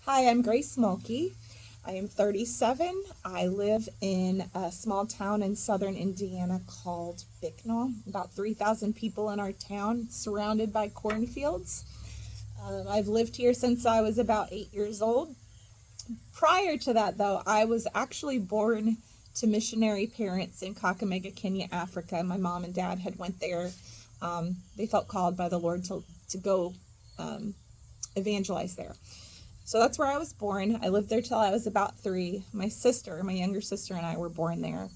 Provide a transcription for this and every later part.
Hi, I'm Grace Mulkey. I am 37. I live in a small town in southern Indiana called Bicknell. About 3,000 people in our town, surrounded by cornfields. I've lived here since I was about 8 years old. Prior to that, though, I was actually born to missionary parents in Kakamega, Kenya, Africa. My mom and dad had went there. They felt called by the Lord to go evangelize there. So that's where I was born. I lived there till I was about 3. My younger sister, and I were born there,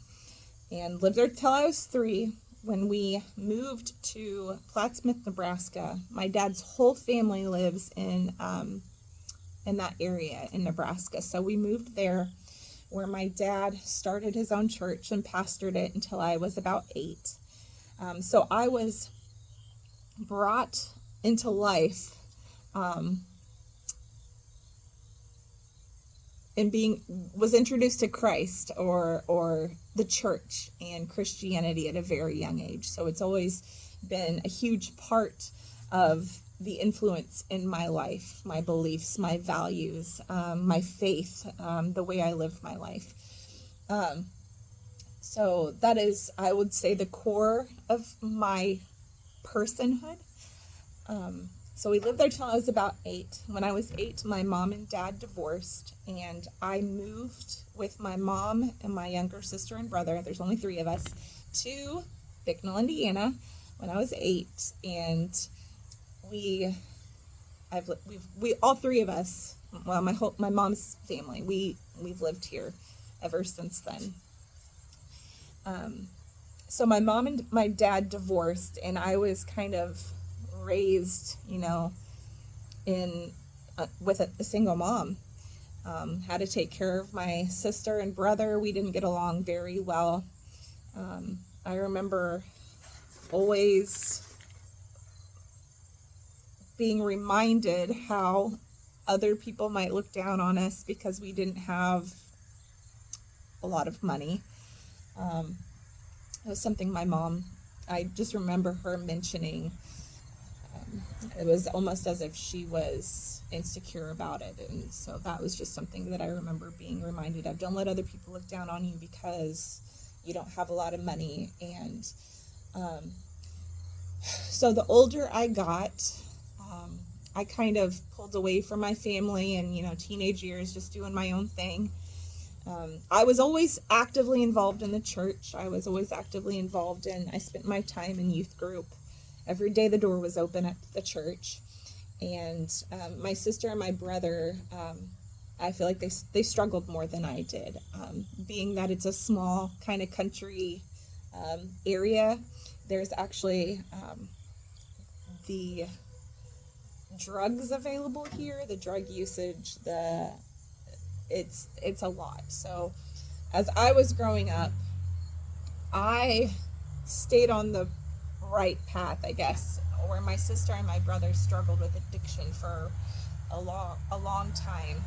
and lived there till I was 3. When we moved to Plattsmouth, Nebraska, my dad's whole family lives in that area in Nebraska. So we moved there, where my dad started his own church and pastored it until I was about 8. So I was brought into life and was introduced to Christ or the church and Christianity at a very young age. So it's always been a huge part of the influence in my life, my beliefs, my values, my faith, the way I live my life. So that is, I would say, the core of my personhood. So we lived there till I was about 8. When I was 8, my mom and dad divorced, and I moved with my mom and my younger sister and brother, there's only 3 of us, to Bicknell, Indiana when I was 8. And we all 3 of us, well, my mom's family, we've lived here ever since then. So my mom and my dad divorced, and I was kind of raised, in with a single mom. Had to take care of my sister and brother. We didn't get along very well. I remember always being reminded how other people might look down on us because we didn't have a lot of money. It was something I just remember her mentioning. It was almost as if she was insecure about it. And so that was just something that I remember being reminded of. Don't let other people look down on you because you don't have a lot of money. And so the older I got, I kind of pulled away from my family and, teenage years, just doing my own thing. I was always actively involved in the church. I spent my time in youth group. Every day the door was open at the church. And my sister and my brother, I feel like they struggled more than I did. Being that it's a small kind of country area, there's actually the drugs available here, the drug usage, it's a lot. So as I was growing up, I stayed on the right path, I guess, where my sister and my brother struggled with addiction for a long time.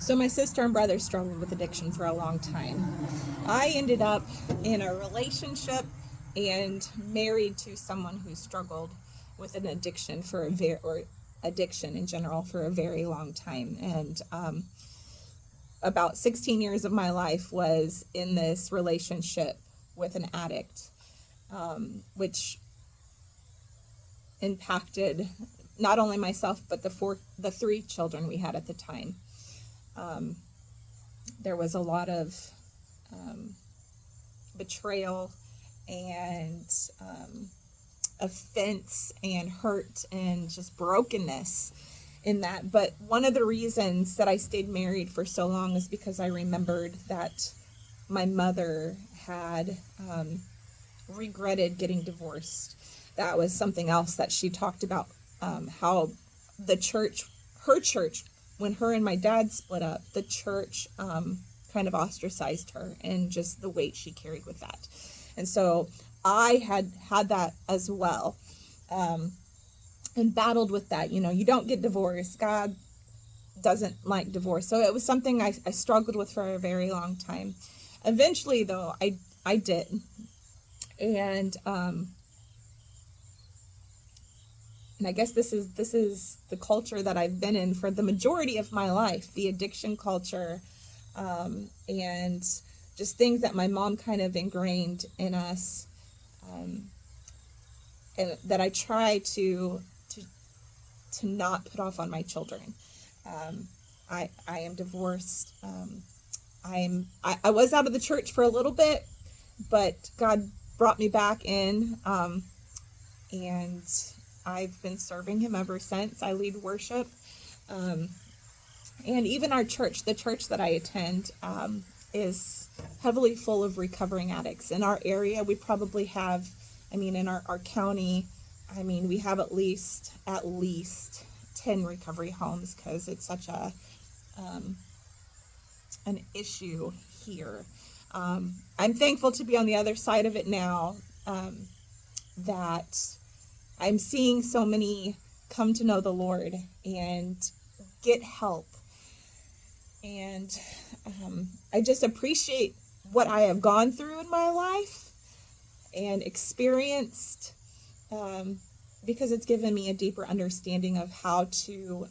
So my sister and brother struggled with addiction for a long time. I ended up in a relationship and married to someone who struggled with an addiction or addiction in general for a very long time. And about 16 years of my life was in this relationship with an addict, which impacted not only myself but the 3 children we had at the time. There was a lot of betrayal and offense and hurt and just brokenness in that. But one of the reasons that I stayed married for so long is because I remembered that my mother had regretted getting divorced. That was something else that she talked about, how her church, when her and my dad split up, the church kind of ostracized her and just the weight she carried with that. And so I had that as well, and battled with that. You don't get divorced. God doesn't like divorce. So it was something I struggled with for a very long time. Eventually, though, I did. And and I guess this is the culture that I've been in for the majority of my life, the addiction culture, and just things that my mom kind of ingrained in us, and that I try to not put off on my children. I am divorced. I was out of the church for a little bit, but God brought me back in, and I've been serving him ever since. I lead worship, and even our church, the church that I attend, is heavily full of recovering addicts. In our area, we probably have, in our county, we have at least 10 recovery homes, because it's such an issue here. I'm thankful to be on the other side of it now, that I'm seeing so many come to know the Lord and get help. And I just appreciate what I have gone through in my life and experienced, because it's given me a deeper understanding of how to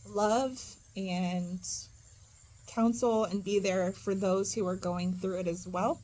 love and counsel and be there for those who are going through it as well.